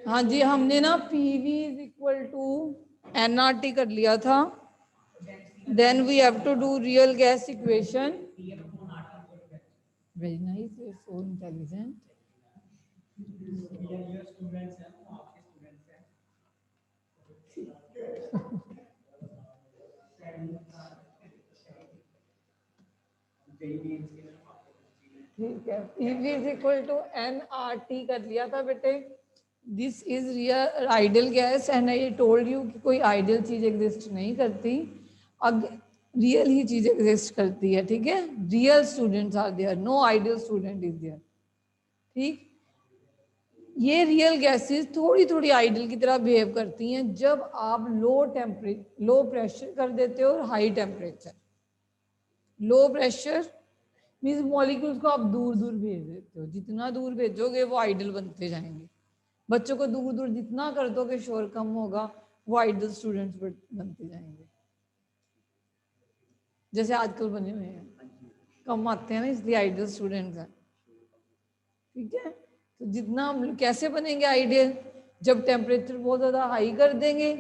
हाँ जी, हमने ना PV is equal to nRT कर लिया था. Then we have to do real gas equation. Very nice, you're so intelligent. ठीक है, PV is equal to nRT कर लिया था बेटे. This is real ideal gas and I told you कि कोई आइडियल चीज एग्जिस्ट नहीं करती, अब रियल ही चीज एग्जिस्ट करती है. ठीक है, real students are there, no ideal student is there. ठीक, ये रियल गैसेस थोड़ी थोड़ी आइडियल की तरह बिहेव करती हैं जब आप लो प्रेशर कर देते हो और high temperature. Low pressure means molecules को आप दूर दूर भेज देते हो, जितना दूर भेजोगे वो आइडियल बनते जाएंगे. बच्चों को दूर दूर जितना कर दोगे शोर कम होगा, वो आइडियल स्टूडेंट्स बनते जाएंगे. जैसे आजकल बने हुए हैं, कम आते हैं ना इसलिए आइडियल स्टूडेंट्स हैं. ठीक है, तो जितना हम कैसे बनेंगे आइडियल, जब टेम्परेचर बहुत ज़्यादा हाई कर देंगे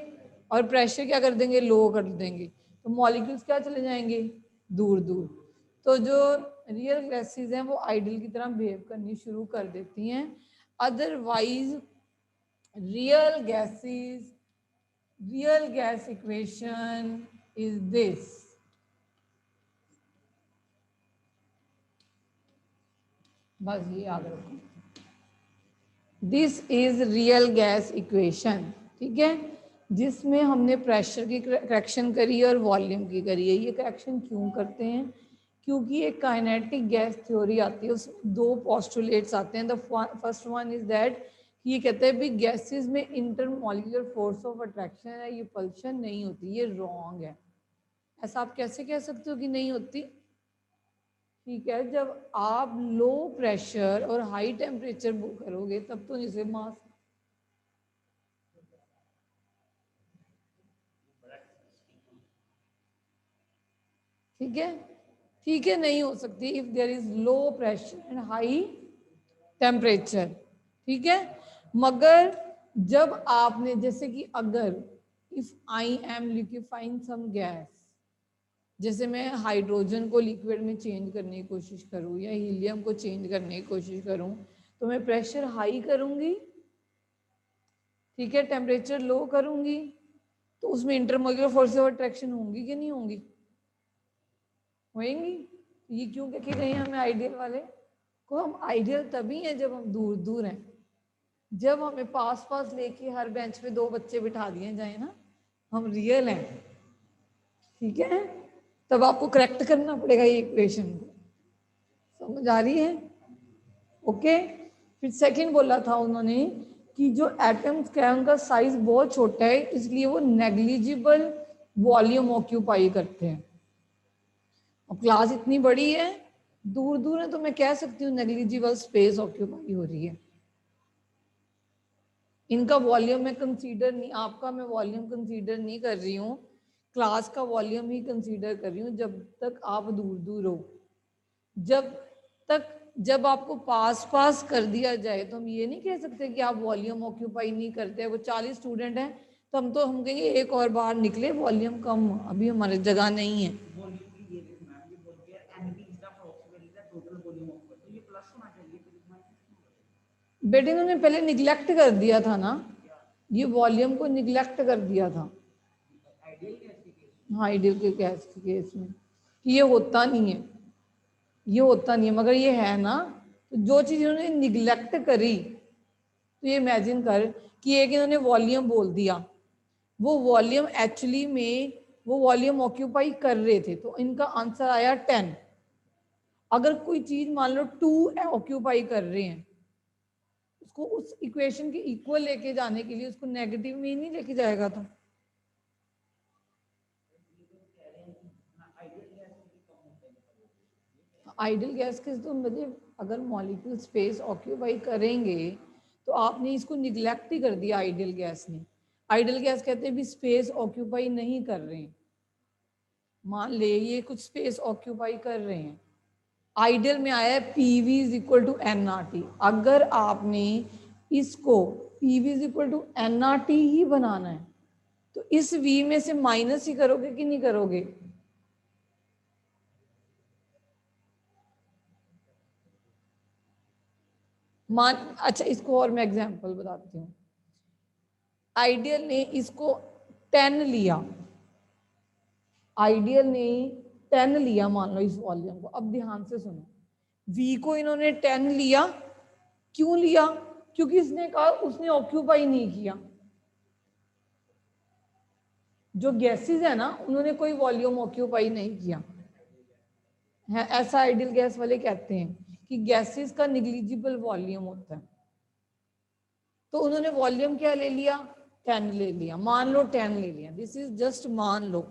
और प्रेशर क्या कर देंगे, लो कर देंगे, तो मॉलिक्यूल्स क्या चले जाएंगे, दूर दूर. तो जो रियल गैसेस हैं वो आइडियल की तरह बिहेव करनी शुरू कर देती हैं. Otherwise real gas equation is this. बस ये याद रखो, this is real gas equation. ठीक है, जिसमें हमने प्रेशर की करेक्शन करी है और वॉल्यूम की करी है. ये करेक्शन क्यों करते हैं, क्योंकि एक काइनेटिक गैस थ्योरी आती है, उसमें दो पोस्टुलेट्स आते हैं. The first one is that, ये कहते हैं भी गैसेस में इंटरमॉलिक्यूलर फोर्स ऑफ अट्रैक्शन है, ये पल्शन नहीं होती, ये रॉन्ग है. ऐसा आप कैसे कह सकते हो कि नहीं होती. ठीक है, जब आप लो प्रेशर और हाई टेम्परेचर करोगे तब तो इसे मास. ठीक है, ठीक है, नहीं हो सकती if there is low pressure and high temperature. ठीक है, मगर जब आपने जैसे कि अगर if I am liquefying some gas, जैसे मैं हाइड्रोजन को लिक्विड में चेंज करने की कोशिश करूँ या हीलियम को चेंज करने की कोशिश करूँ, तो मैं प्रेशर हाई करूँगी. ठीक है, टेम्परेचर लो करूँगी, तो उसमें इंटरमोलिकुलर फोर्स ऑफ अट्रैक्शन होंगी कि नहीं होंगी, होंगी. ये क्यों कह रहे हैं हमें आइडियल वाले को, हम आइडियल तभी हैं जब हम दूर दूर हैं. जब हमें पास पास लेके हर बेंच पे दो बच्चे बिठा दिए जाए ना, हम रियल हैं. ठीक है, तब आपको करेक्ट करना पड़ेगा ये इक्वेशन को. समझ आ रही है. ओके, फिर सेकंड बोला था उन्होंने कि जो एटम्स का उनका साइज बहुत छोटा है, इसलिए वो नेग्लिजिबल वॉल्यूम ऑक्यूपाई करते हैं. अब क्लास इतनी बड़ी है, दूर दूर है, तो मैं कह सकती हूँ नेग्लिजिबल स्पेस ऑक्यूपाई हो रही है. इनका वॉल्यूम मैं कंसीडर नहीं, आपका मैं वॉल्यूम कंसीडर नहीं कर रही हूँ, क्लास का वॉल्यूम ही कंसीडर कर रही हूँ जब तक आप दूर दूर हो. जब आपको पास पास कर दिया जाए तो हम ये नहीं कह सकते कि आप वॉल्यूम ऑक्यूपाई नहीं करते. वो 40 स्टूडेंट हैं तो हम कहेंगे एक और बार निकले, वॉल्यूम कम, अभी हमारी जगह नहीं है. बेटे उन्होंने पहले निगलेक्ट कर दिया था ना, ये वॉल्यूम को निगलेक्ट कर दिया था. हाँ, आइडियल के केस में ये होता नहीं है, ये होता नहीं है, मगर ये है ना. तो जो चीज़ इन्होंने निगलेक्ट करी, तो ये इमेजिन कर कि एक इन्होंने वॉल्यूम बोल दिया, वो वॉल्यूम एक्चुअली में वो वॉल्यूम ऑक्यूपाई कर रहे थे, तो इनका आंसर आया 10. अगर कोई चीज मान लो 2 ऑक्यूपाई कर रहे हैं, उसको उस इक्वेशन के इक्वल लेके जाने के लिए उसको नेगेटिव में ही नहीं लेके जाएगा. था आइडियल गैस के तो मतलब अगर मॉलिक्यूल स्पेस ऑक्यूपाई करेंगे तो आपने इसको निगलेक्ट ही कर दिया आइडियल गैस ने. आइडियल गैस कहते हैं भी स्पेस ऑक्यूपाई नहीं कर रहे हैं. मान ले ये कुछ स्पेस ऑक्यूपाई कर रहे हैं, आइडियल में आया है PV is equal to nRT. अगर आपने इसको P V is equal to N are T ही बनाना है, तो इस v में से माइनस ही करोगे कि नहीं करोगे? मान, अच्छा इसको और मैं एग्जांपल बताती हूँ। आइडियल ने इसको 10 लिया, आइडियल ने 10 लिया मान लो इस वॉल्यूम को। अब ध्यान से सुनो, v को इन्होंने 10 लिया, क्यों लिया? क्योंकि इसने कहा उसने ऑक्यूपाई नहीं किया। जो गैसेस है ना, उन्होंने कोई वॉल्यूम ऑक्यूपाई नहीं किया है, ऐसा आइडियल गैस वाले कहते हैं कि गैसेस का निग्लिजिबल वॉल्यूम होता है। तो उन्होंने वॉल्यूम क्या ले लिया? 10 ले लिया, मान लो 10 ले लिया, दिस इज जस्ट मान लो।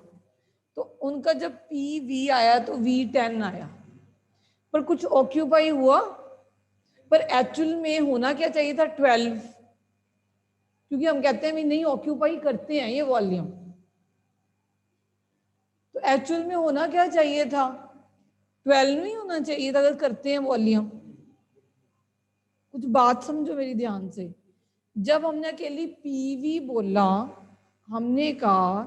तो उनका जब पी वी आया तो वी 10 आया, पर कुछ ऑक्यूपाई हुआ, पर एक्चुअल में होना क्या चाहिए था? 12, क्योंकि हम कहते हैं नहीं ऑक्यूपाई करते हैं ये वॉल्यूम, तो एक्चुअल में होना क्या चाहिए था? 12 नहीं होना चाहिए था अगर करते हैं वॉल्यूम। कुछ बात समझो मेरी ध्यान से। जब हमने अकेली पीवी बोला, हमने कहा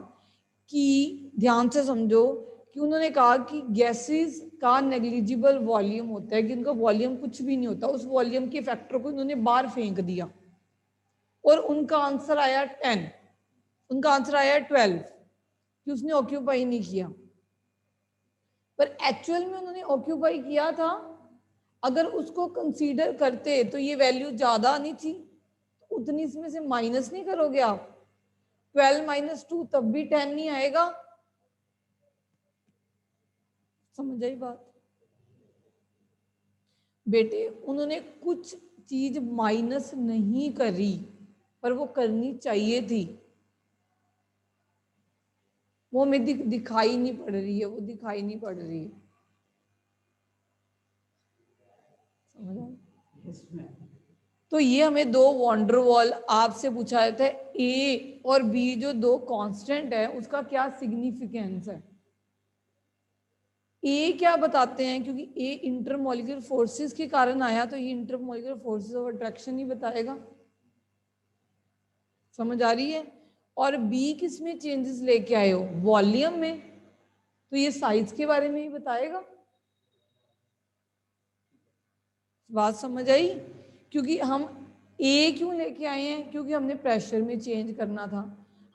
कि, ध्यान से समझो, कि उन्होंने कहा कि गैसेस का नेग्लिजिबल वॉल्यूम होता है, कि उनका वॉल्यूम कुछ भी नहीं होता, उस वॉल्यूम के फैक्टर को उन्होंने बाहर फेंक दिया और उनका आंसर आया 10, उनका आंसर आया 12, कि उसने ऑक्यूपाई नहीं किया। पर एक्चुअल में उन्होंने ऑक्यूपाई किया था। अगर उसको कंसीडर करते तो ये वैल्यू ज्यादा आनी थी, तो उतनी इसमें से माइनस नहीं करोगे आप? 12 माइनस 2 तब भी 10 नहीं आएगा। समझ आई बात? बेटे उन्होंने कुछ चीज माइनस नहीं करी, पर वो करनी चाहिए थी, वो हमें दिखाई नहीं पड़ रही है, वो दिखाई नहीं पड़ रही है। समझ आई? तो ये हमें दो वॉन्डरवॉल आपसे पूछा जाता है, ए और बी जो दो कांस्टेंट है उसका क्या सिग्निफिकेंस है। ए क्या बताते हैं, क्योंकि ए इंटरमॉलिक्यूलर फोर्सेस के कारण आया, तो ये इंटरमॉलिक्यूलर फोर्सेस ऑफ अट्रैक्शन ही बताएगा। समझ आ रही है? और बी किस में चेंजेस लेके आए हो? वॉल्यूम में, तो ये साइज के बारे में ही बताएगा। बात समझ आई? क्योंकि हम ए क्यों लेके आए हैं? क्योंकि हमने प्रेशर में चेंज करना था।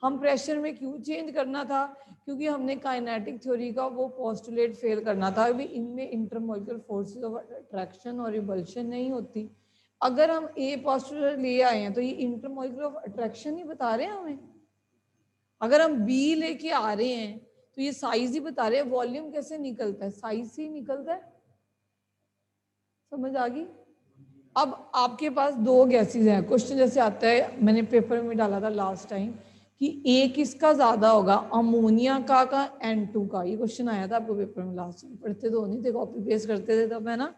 हम प्रेशर में क्यों चेंज करना था? क्योंकि हमने काइनेटिक थ्योरी का वो पोस्टुलेट फेल करना था, अभी इनमें इंटरमॉलिक्यूलर फोर्सेस ऑफ अट्रैक्शन और रिपल्शन नहीं होती। अगर हम ए पोस्टुलेट ले आए हैं तो ये इंटरमॉलिक्यूलर ऑफ अट्रैक्शन ही बता रहे हैं हमें। अगर हम बी लेके आ रहे हैं तो ये साइज ही बता रहे हैं। वॉल्यूम कैसे निकलता है? साइज से ही निकलता है। समझ आ गई? अब आपके पास दो गैसेस हैं, क्वेश्चन जैसे आता है, मैंने पेपर में डाला था लास्ट टाइम कि ए किसका ज्यादा होगा, अमोनिया का N2 का। ये क्वेश्चन आया था आपको पेपर में लास्ट टाइम, पढ़ते तो नहीं थे, कॉपी पेस्ट करते थे तब, है ना।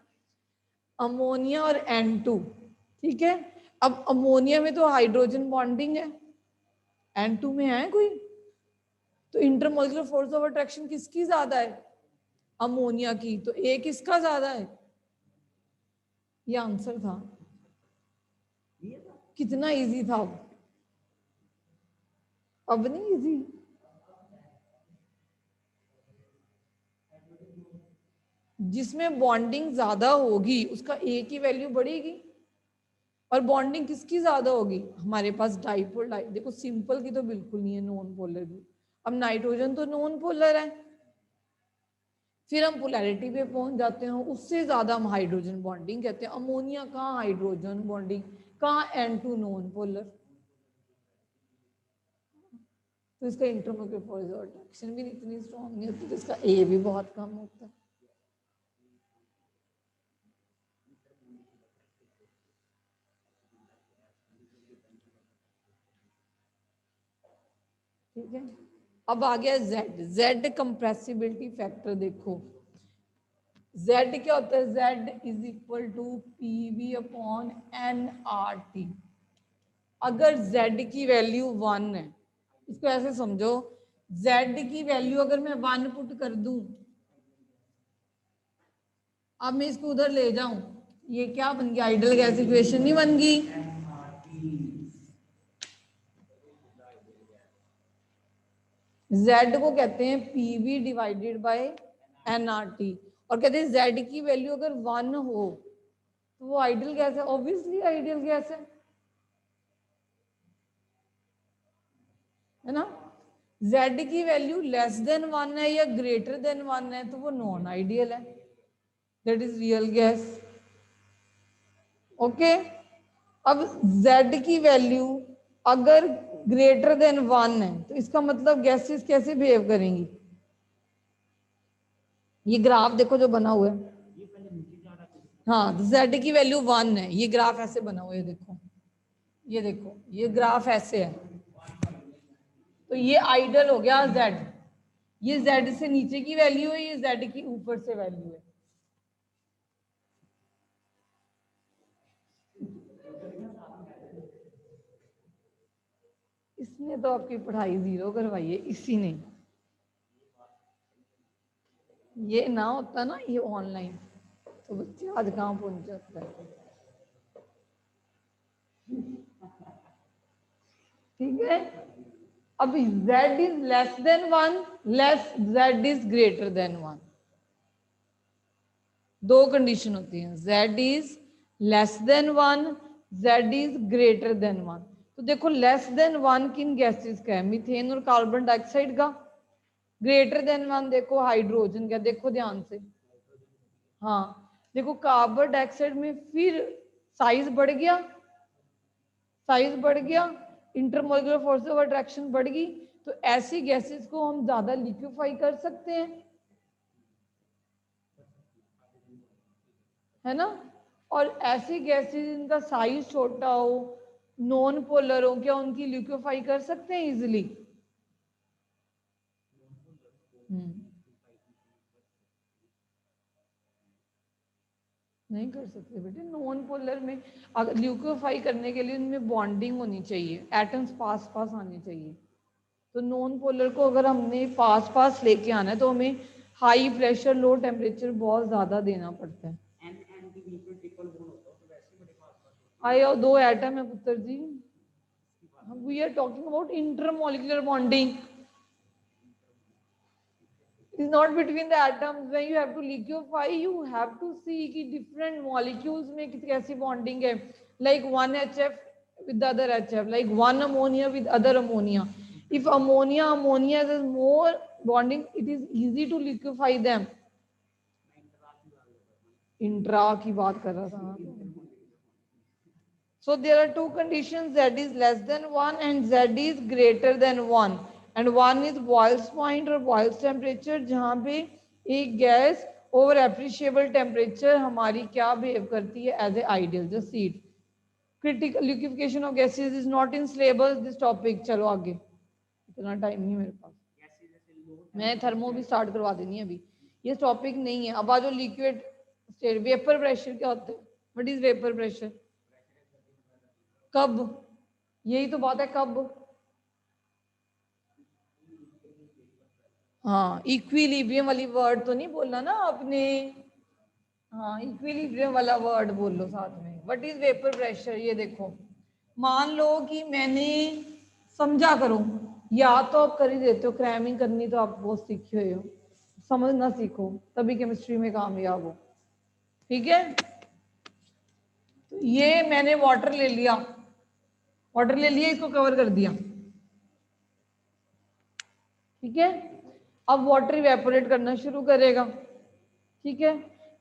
अमोनिया और N2, ठीक है। अब अमोनिया में तो हाइड्रोजन बॉन्डिंग है, N2 में है कोई? तो इंटरमॉलिक्यूलर फोर्स ऑफ अट्रैक्शन किसकी ज्यादा है? अमोनिया की। तो ए किसका ज्यादा है? ये आंसर था। कितना इजी था? अब नहीं इजी। जिसमें बॉन्डिंग ज्यादा होगी उसका ए की वैल्यू बढ़ेगी। और बॉन्डिंग किसकी ज्यादा होगी? हमारे पास डाइपोल देखो सिंपल की तो बिल्कुल नहीं है, नॉन पोलर भी। अब नाइट्रोजन तो नॉन पोलर है, फिर हम पोलैरिटी पे पहुंच जाते हैं, उससे ज्यादा हम हाइड्रोजन बॉन्डिंग कहते हैं। अमोनिया कहाँ हाइड्रोजन बॉन्डिंग, कहाँ N2 नॉन पोलर। तो इसका इंटरमोलिक्यूलर फोर्स ऑफ अट्रैक्शन भी इतनी स्ट्रॉन्ग नहीं होती, तो इसका ए भी बहुत कम होता है। ठीक है। अब आ गया जेड। Z compressibility factor. देखो जेड क्या होता है? Z is equal to p v upon n are t. अगर जेड की वैल्यू 1 है, इसको ऐसे समझो, जेड की वैल्यू अगर मैं 1 पुट कर दूं, अब मैं इसको उधर ले जाऊं, ये क्या बन गया? आइडियल गैस इक्वेशन नहीं बन गई? Z को कहते हैं PV डिवाइडेड बाय nRT, और कहते हैं Z की वैल्यू अगर 1 हो तो वो आइडियल गैस है, ऑब्वियसली आइडियल गैस है ना। Z की वैल्यू लेस देन 1 है या ग्रेटर देन 1 है तो वो नॉन आइडियल है, that is real gas. Okay, अब Z की वैल्यू अगर ग्रेटर देन 1 है तो इसका मतलब गैसेस कैसे बिहेव करेंगी। ये ग्राफ देखो जो बना हुआ है, हाँ, Z की वैल्यू 1 है, ये ग्राफ ऐसे बना हुआ है, देखो ये देखो, ये ग्राफ ऐसे है, तो ये आइडियल हो गया Z। ये Z से नीचे की वैल्यू है, ये Z की ऊपर से वैल्यू है। इसने तो आपकी पढ़ाई 0 करवाई है, इसी ने। ये ना होता ना ये ऑनलाइन, तो बच्चे आज कहाँ पहुंच जाता है। ठीक है, अब Z is less than 1, less Z is greater than 1। दो कंडीशन होती हैं, Z is less than 1, Z is greater than 1। तो देखो लेस देन 1 किन गैसेस का है, मीथेन और कार्बन डाइऑक्साइड का। ग्रेटर देन 1 देखो हाइड्रोजन का, देखो ध्यान से, हाँ देखो कार्बन डाइऑक्साइड में फिर साइज बढ़ गया, साइज बढ़ गया, इंटरमोलिकुलर फोर्स ऑफ अट्रैक्शन बढ़ गई, तो ऐसी गैसेस को हम ज्यादा लिक्विफाई कर सकते हैं, है ना। और ऐसी गैसेस जिनका साइज छोटा हो, नॉन पोलर हो, क्या उनकी लिक्विफाई कर सकते हैं इजिली। नहीं कर सकते बेटे, नॉन पोलर में अगर लिक्विफाई करने के लिए उनमें बॉन्डिंग होनी चाहिए, एटम्स पास पास आने चाहिए। तो नॉन पोलर को अगर हमने पास पास लेके आना है तो हमें हाई प्रेशर लो टेम्परेचर बहुत ज्यादा देना पड़ता है। आए दो एटम है पुत्र जी, we are talking about intermolecular bonding, is not between the atoms. When you have to liquefy, you have to see कि different molecules में कैसी bonding है, like one HF with the other HF, like one ammonia with other ammonia. If ammonia has more bonding, it is easy to liquefy them. Intra की बात कर रहा था। So there are two conditions, Z is less than 1 and Z is greater than 1, and one is Boyle's point or Boyle's temperature, जहाँ पे एक gas over appreciable temperature हमारी क्या बिहेव करती है as a ideal. Just see it, critical liquefaction of gases is not in syllabus this topic. चलो आगे, इतना टाइम नहीं मेरे पास, मैं थर्मो भी स्टार्ट करवा देनी है अभी, ये टॉपिक नहीं है। अब आ जाओ लिक्विड स्टेट, वेपर प्रेशर क्या होता है, व्हाट इज वेपर प्रेशर, कब, यही तो बात है कब। हाँ, इक्विलिब्रियम वाली वर्ड तो नहीं बोलना ना आपने, हाँ इक्विलिब्रियम वाला वर्ड बोल लो साथ में। व्हाट इज वेपर प्रेशर, ये देखो, मान लो कि मैंने, समझा करो, या तो आप कर ही देते हो, क्रैमिंग करनी तो आप बहुत सीखे हुए हो, समझना सीखो तभी केमिस्ट्री में कामयाब हो। ठीक है, तो ये मैंने वाटर ले लिया, वाटर ले लिया, इसको कवर कर दिया, ठीक है। अब वाटर इवेपोरेट करना शुरू करेगा, ठीक है।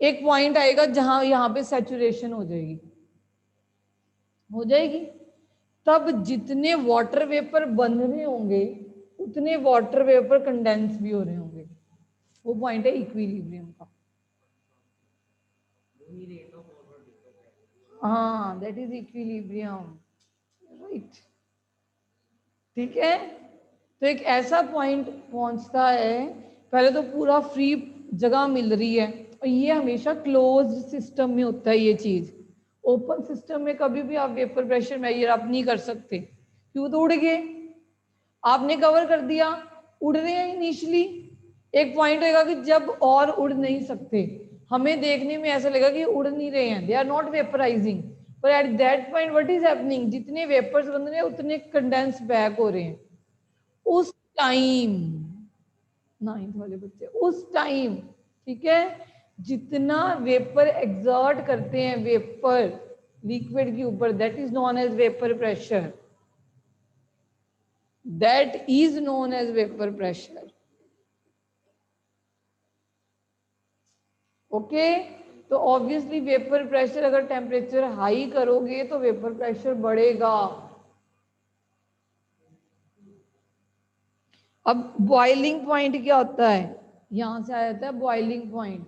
एक पॉइंट आएगा जहां यहाँ पे सैचुरेशन हो जाएगी, हो जाएगी, तब जितने वाटर वेपर बन रहे होंगे उतने वाटर वेपर कंडेंस भी हो रहे होंगे, वो पॉइंट है इक्विलिब्रियम का। हाँ, दैट इज इक्विलिब्रियम, राइट। ठीक है, तो एक ऐसा पॉइंट पहुंचता है, पहले तो पूरा फ्री जगह मिल रही है, और ये हमेशा क्लोज सिस्टम में होता है ये चीज। ओपन सिस्टम में कभी भी आप वेपर प्रेशर मेजर आप नहीं कर सकते, क्यों, तो उड़ गए, आपने कवर कर दिया, उड़ रहे हैं इनिशियली। एक पॉइंट होगा कि जब और उड़ नहीं सकते, हमें देखने में ऐसा लगेगा कि उड़ नहीं रहे हैं, दे आर नॉट वेपराइजिंग, पर at that point what is happening, जितने वेपर्स बन रहे हैं उतने कंडेंस बैक हो रहे हैं, उस टाइम, 9th वाले बच्चे, उस टाइम, ठीक है, जितना वेपर एग्जर्ट करते हैं वेपर लिक्विड के ऊपर, that is known as vapour pressure, that is known as vapour pressure. Okay, तो ऑब्वियसली वेपर प्रेशर, अगर टेम्परेचर हाई करोगे तो वेपर प्रेशर बढ़ेगा। अब बॉइलिंग पॉइंट क्या होता है, यहां से आ जाता है बॉइलिंग पॉइंट।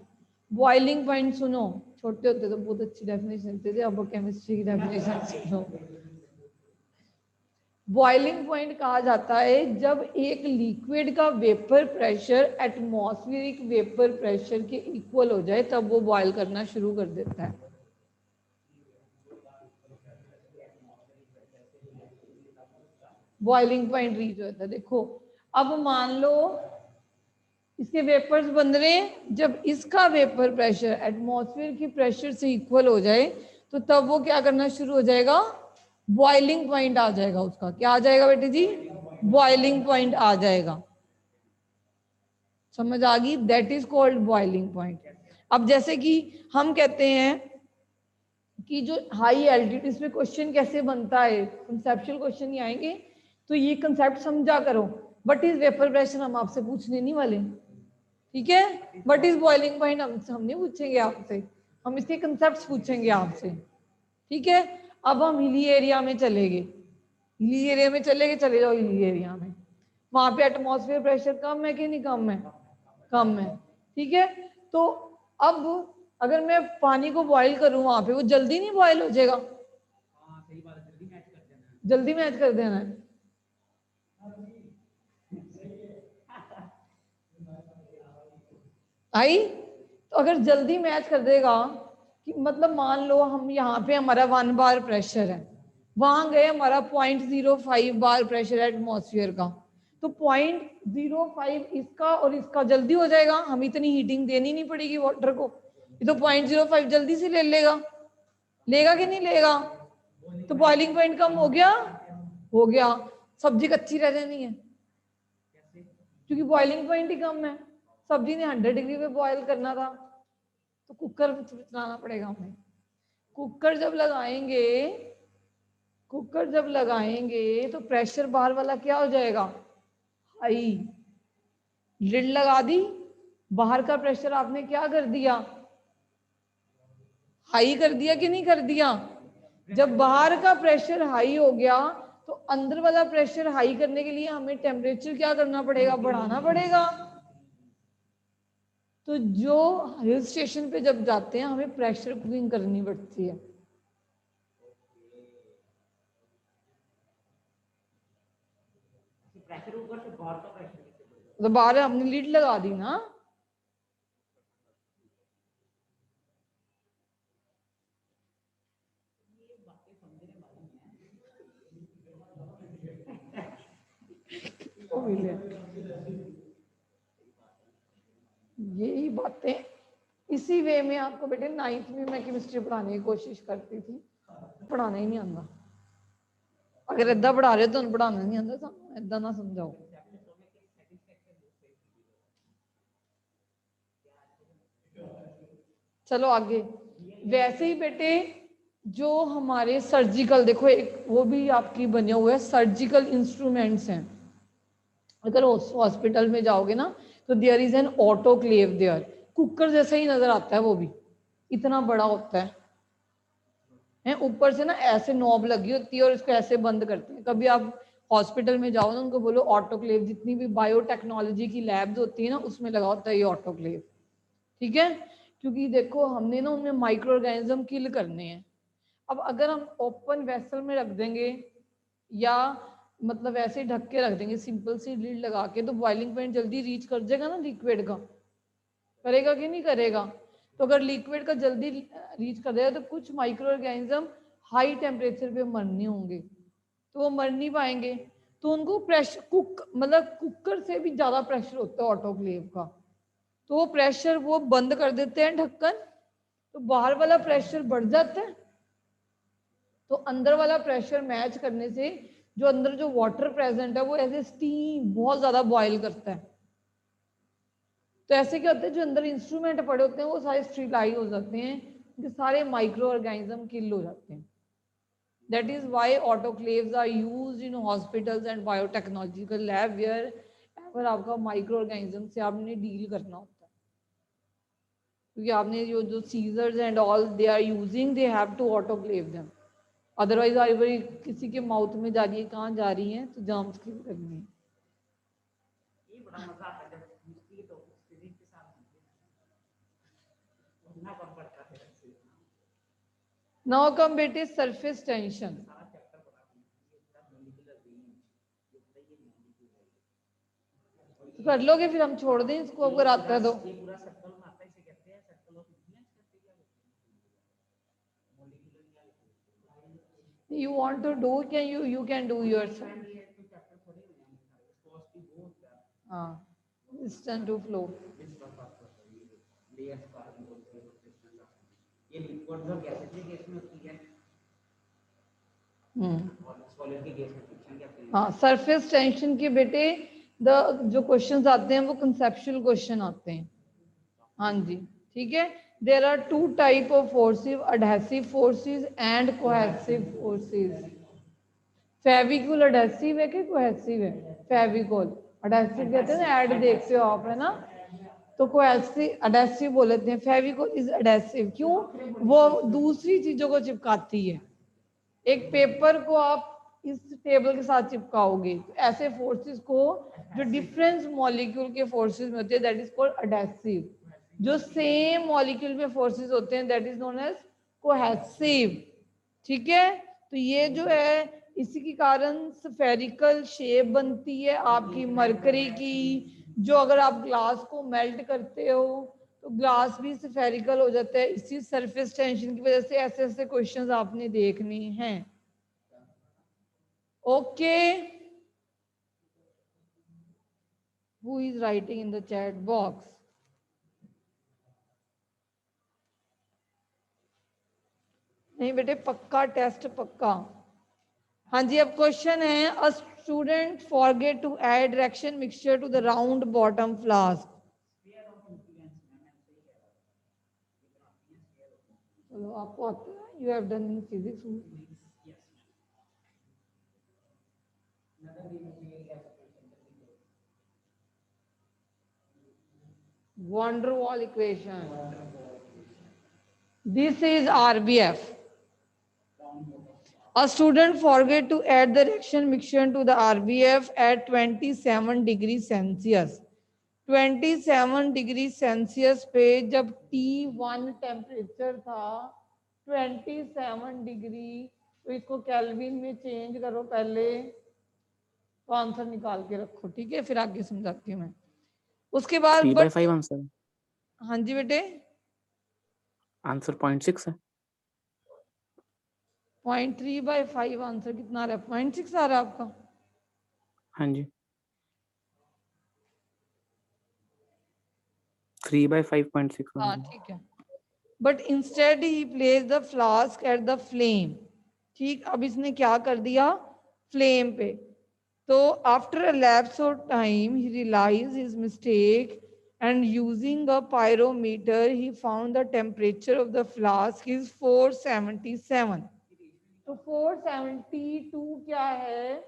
बॉइलिंग पॉइंट सुनो, छोटे होते तो बहुत अच्छी डेफिनेशन देते थे, अब केमिस्ट्री की डेफिनेशन सुनो। बॉइलिंग पॉइंट कहा जाता है जब एक लिक्विड का vapour pressure atmospheric vapour pressure के इक्वल हो जाए, तब वो बॉयल करना शुरू कर देता है। बॉइलिंग पॉइंट रीच होता है। देखो अब मान लो इसके वेपर्स बन रहे हैं, जब इसका वेपर प्रेशर एटमॉस्फेयर की प्रेशर से इक्वल हो जाए तो तब वो क्या करना शुरू हो जाएगा, बॉइलिंग पॉइंट आ जाएगा उसका। क्या आ जाएगा बेटे जी, बॉइलिंग पॉइंट आ जाएगा। समझ आ गई, that is called boiling point. अब जैसे कि हम कहते हैं कि जो हाई एल्टीट्यूड पे क्वेश्चन कैसे बनता है, कंसेप्चुअल क्वेश्चन ही आएंगे, तो ये कंसेप्ट समझा करो। व्हाट इज वेपर प्रेशर हम आपसे पूछने नहीं वाले, ठीक है। व्हाट इज बॉइलिंग पॉइंट हम नहीं पूछेंगे आपसे, हम इसके कंसेप्ट्स पूछेंगे आपसे, ठीक है। अब हम हिली एरिया में चलेंगे, हिली एरिया में चलेंगे, चले जाओ हिली एरिया में, वहां पे एटमॉस्फेयर प्रेशर कम है कि नहीं कम है, कम है, ठीक है। तो अब अगर मैं पानी को बॉईल करूं वहां पे, वो जल्दी नहीं बॉईल हो जाएगा, जल्दी मैच कर देना है। आई, तो अगर जल्दी मैच कर देगा कि मतलब मान लो हम यहाँ पे हमारा 1 बार प्रेशर है, वहां गए हमारा 0.05 बार प्रेशर है एटमॉस्फेयर का, तो 0.05 इसका और इसका जल्दी हो जाएगा, हम इतनी हीटिंग देनी नहीं पड़ेगी वाटर को, ये तो 0.05 जल्दी से ले लेगा, लेगा कि नहीं लेगा, तो बॉइलिंग पॉइंट कम हो गया, हो गया। सब्जी कच्ची रह जानी है क्योंकि बॉइलिंग पॉइंट ही कम है, सब्जी ने 100 डिग्री पे बॉयल करना था, तो कुकर चलाना पड़ेगा हमें। कुकर जब लगाएंगे, कुकर जब लगाएंगे तो प्रेशर बाहर वाला क्या हो जाएगा, हाई, लिड लगा दी, बाहर का प्रेशर आपने क्या कर दिया, हाई कर दिया कि नहीं कर दिया। जब बाहर का प्रेशर हाई हो गया तो अंदर वाला प्रेशर हाई करने के लिए हमें टेम्परेचर क्या करना पड़ेगा, बढ़ाना पड़ेगा। तो जो हिल स्टेशन पे जब जाते हैं हमें प्रेशर कुकिंग करनी पड़ती है। तो बाहर हमने लीड लगा दी ना, यही बातें इसी वे में आपको बेटे 9th में मैं केमिस्ट्री पढ़ाने की कोशिश करती थी, पढ़ाना ही नहीं आता। अगर इदा पढ़ा रहे तो पढ़ाना नहीं आता, सानू इदा ना समझाओ। चलो आगे। वैसे ही बेटे जो हमारे सर्जिकल, देखो एक वो भी आपकी बने हुए है, सर्जिकल इंस्ट्रूमेंट्स हैं। अगर हॉस्पिटल में जाओगे ना तो there is an autoclave there, cooker जैसा ही नजर आता है, वो भी इतना बड़ा होता है, ऊपर से ना ऐसे नॉब लगी होती है और इसको ऐसे बंद करते हैं। कभी आप हॉस्पिटल में जाओ ना, उनको बोलो ऑटोक्लेव, जितनी भी बायोटेक्नोलॉजी की लैब्स होती है ना उसमें लगा होता है ये ऑटोक्लेव, ठीक है। क्योंकि देखो हमने ना उनमें माइक्रो ऑर्गेनिज्म किल करने हैं। अब अगर हम ओपन वेसल में रख देंगे या मतलब ऐसे ही ढक के रख देंगे सिंपल सी लीड लगा के, तो बॉइलिंग पॉइंट जल्दी रीच कर जाएगा ना लिक्विड का, करेगा कि नहीं करेगा। तो अगर लिक्विड का जल्दी रीच कर देगा तो कुछ माइक्रो ऑर्गेनिज्म हाई टेम्परेचर पे मरने होंगे, तो वो मर नहीं पाएंगे, तो उनको प्रेशर मतलब कुकर से भी ज्यादा प्रेशर होता है ऑटोक्लेव का, तो वो प्रेशर वो बंद कर देते हैं ढक्कन, तो बाहर वाला प्रेशर बढ़ जाता है, तो अंदर वाला प्रेशर मैच करने से जो अंदर जो वाटर प्रेजेंट है वो ऐसे स्टीम बहुत ज्यादा बॉयल करता है। तो ऐसे क्या होता है, जो अंदर इंस्ट्रूमेंट पड़े होते हैं वो सारे स्ट्रीलाइज हो जाते हैं, कि सारे माइक्रो ऑर्गेनिज्म किल हो जाते हैं। That is why autoclaves are used in hospitals and biotechnological lab where अगर आपका माइक्रो ऑर्गेनिज्म से आपने डील करना होता है, क्योंकि आपने जो scissors and all they are using, they have to autoclave them. Otherwise हर बार किसी के माउथ में जा रही है, कहाँ जा रही है, तो जर्म्स की लगनी है। ये बड़ा मजा आता है जब मुश्किल तो फिजिक्स के साथ ना कम पड़ता है। नाउ कम बेटे सरफेस टेंशन। कर लोगे, फिर हम छोड़ दें इसको अगर आता है तो। ये पूरा सर्कल में आता है, इसे कहते हैं सर्कल ऑफ इन्फ्लुएंस करते क्या You want to do, can you can do yourself. हाँ, instant to flow. ये लिक्विड और गैसेस के केस में होती है और सॉलिड के केस में फ्रिक्शन क्या होती है। हाँ, सरफेस टेंशन के बेटे जो क्वेश्चंस आते हैं वो कंसेप्चुअल क्वेश्चन आते हैं। हाँ जी, ठीक है। There are two type of forces, adhesive forces and cohesive forces. Fevicol adhesive है कि कोहेसिव है? फेविकोल एडहेसिव कहते हैं ना, ऐड देखते हो आप, है ना। तो कोहेसिव एडहेसिव बोलते हैं। फेविकोल इज एडहेसिव, क्यों? वो दूसरी चीजों को चिपकाती है। एक पेपर को आप इस टेबल के साथ चिपकाओगे, तो ऐसे फोर्सेस को जो डिफरेंस मॉलिक्यूल के फोर्सेस में होते हैं, दैट इज कॉल्ड एडहेसिव। जो सेम मॉलिक्यूल में फोर्सेस होते हैं, that is known as cohesive. ठीक है, तो ये जो है इसी के कारण स्फेरिकल शेप बनती है आपकी मरकरी की। जो अगर आप ग्लास को मेल्ट करते हो तो ग्लास भी स्फेरिकल हो जाता है। इसी सरफेस टेंशन की वजह से ऐसे ऐसे क्वेश्चंस आपने देखने हैं। Okay, who is writing in the chat box? नहीं बेटे, पक्का टेस्ट पक्का। हाँ जी, अब क्वेश्चन है, a student forget to add reaction mixture to the round bottom flask. चलो, आपको आता है, you have done in physics. Van der Waal equation. This is RBF. A student forget to add the reaction mixture to the RBF at 27 degree Celsius. 27 degree Celsius पे जब T1 temperature था 27 degree, तो इसको kelvin में change करो पहले, तो answer निकाल के रखो। ठीक है, फिर आगे समझाती हूँ मैं। उसके बाद 3/5 आंसर। हाँ जी बेटे, आंसर 0.6 है। 0.3/5 आंसर कितना आ रहा है? 0.6 आ रहा है आपका। हाँ जी, 3/5 0.6। हाँ ठीक है, but instead he place the flask at the flame. ठीक, अब इसने क्या कर दिया, फ्लेम पे। तो after a lapse of time he realise his mistake and using a pyrometer he found the temperature of the flask is 477। तो 472 क्या है?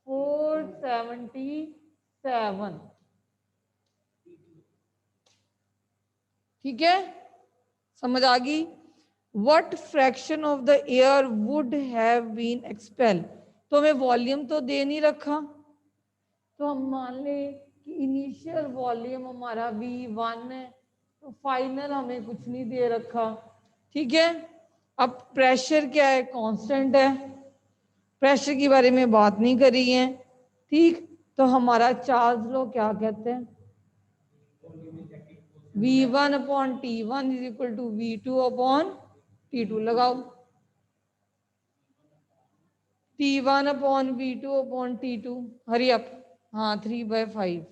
477। ठीक है, समझ आ गई? What fraction of the air would have been expel. तो हमें वॉल्यूम तो दे नहीं रखा, तो हम मान ले कि इनिशियल वॉल्यूम हमारा V1 है, तो फाइनल हमें कुछ नहीं दे रखा। ठीक है, अब प्रेशर क्या है? कांस्टेंट है, प्रेशर के बारे में बात नहीं करी है। ठीक, तो हमारा चार्ल्स लॉ क्या कहते हैं? V1/T1 is equal to V2/T2। लगाओ, T1/V2/T2। Hurry up. हाँ, 3/5।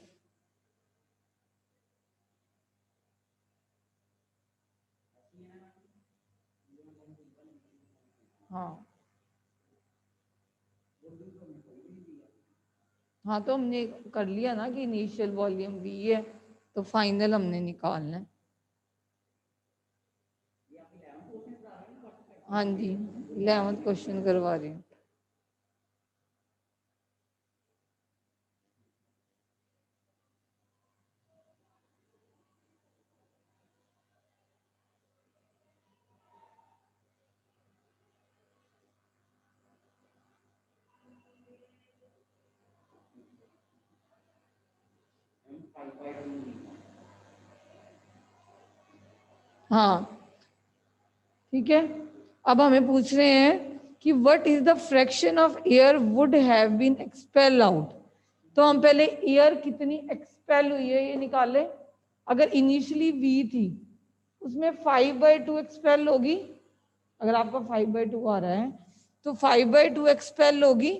हाँ, हाँ तो हमने कर लिया ना कि इनिशियल वॉल्यूम V है तो फाइनल हमने निकालना है। हाँ जी 11th क्वेश्चन करवा रही हूँ। हाँ ठीक है, अब हमें पूछ रहे हैं कि what is the fraction of air would have been expel out. तो हम पहले एयर कितनी एक्सपेल हुई है ये निकालें। अगर इनिशियली V थी उसमें 5/2 एक्सपेल होगी। अगर आपका 5/2 आ रहा है तो 5/2 एक्सपेल होगी,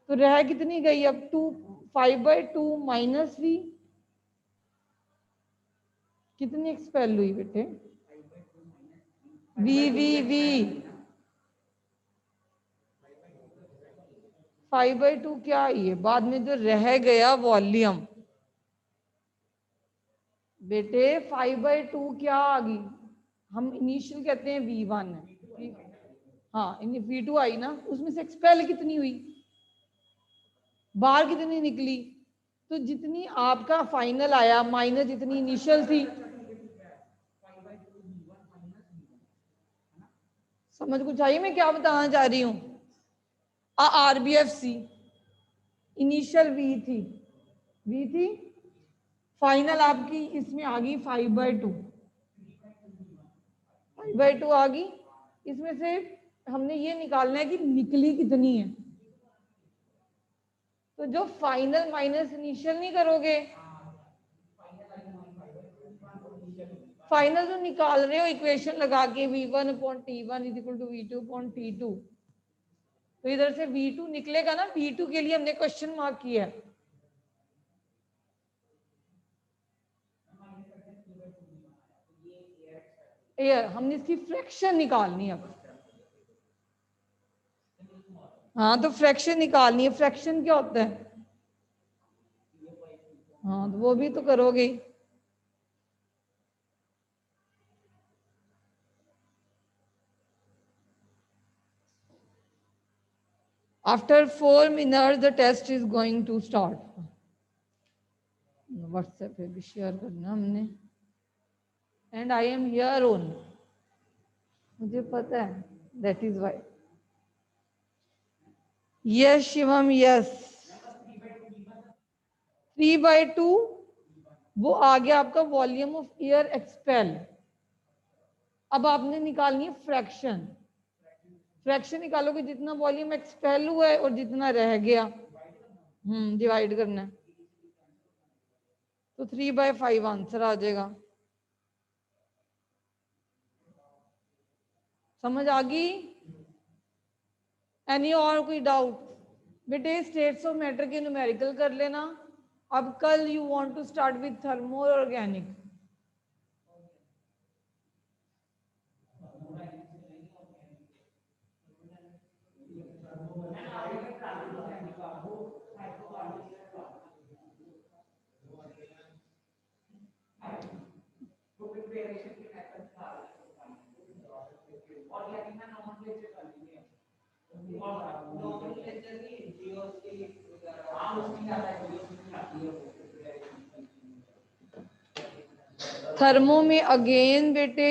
तो रह कितनी गई अब 2 5/2 माइनस V कितनी एक्सपेल हुई बेटे? V 5/2 क्या आई है? बाद में जो रह गया वॉल्यूम बेटे 5/2 क्या आ गई? हम इनिशियल कहते हैं V1 है, हाँ V2 आई ना, उसमें से एक्सपेल कितनी हुई, बाहर कितनी निकली? तो जितनी आपका फाइनल आया माइनस जितनी इनिशियल थी। समझ कुछ आई मैं क्या बताना चाह रही हूँ? RBFC इनिशियल V थी फाइनल आपकी इसमें आ गई 5/2 आ गई। इसमें से हमने ये निकालना है कि निकली कितनी है। तो जो फाइनल माइनस इनिशियल नहीं करोगे, फाइनल जो निकाल रहे हो इक्वेशन लगा के V1/T1 is equal to V2/T2, तो इधर से V2 निकलेगा ना, V2 के लिए हमने क्वेश्चन मार्क किया है। एयर हमने इसकी फ्रैक्शन निकालनी है अब। हाँ तो फ्रैक्शन निकालनी है, फ्रैक्शन क्या होता है? हाँ तो वो भी तो करोगे। After 4 minutes the test is going to start. WhatsApp पे भी शेयर करना हमने। And I am here only, मुझे पता है, that is why. Yes Shivam yes 3/2 वो आ गया आपका वॉल्यूम ऑफ एयर एक्सपेल। अब आपने निकालनी है फ्रैक्शन। फ्रैक्शन निकालोगे जितना वॉल्यूम एक्सपेल हुआ है और जितना रह गया, डिवाइड करना है, तो 3/5 आंसर आ जाएगा। समझ आ गई? एनी और कोई डाउट? बेटे स्टेट्स ऑफ मैटर के न्यूमेरिकल कर लेना। अब कल you want to start with thermo organic. Thermo में अगेन बेटे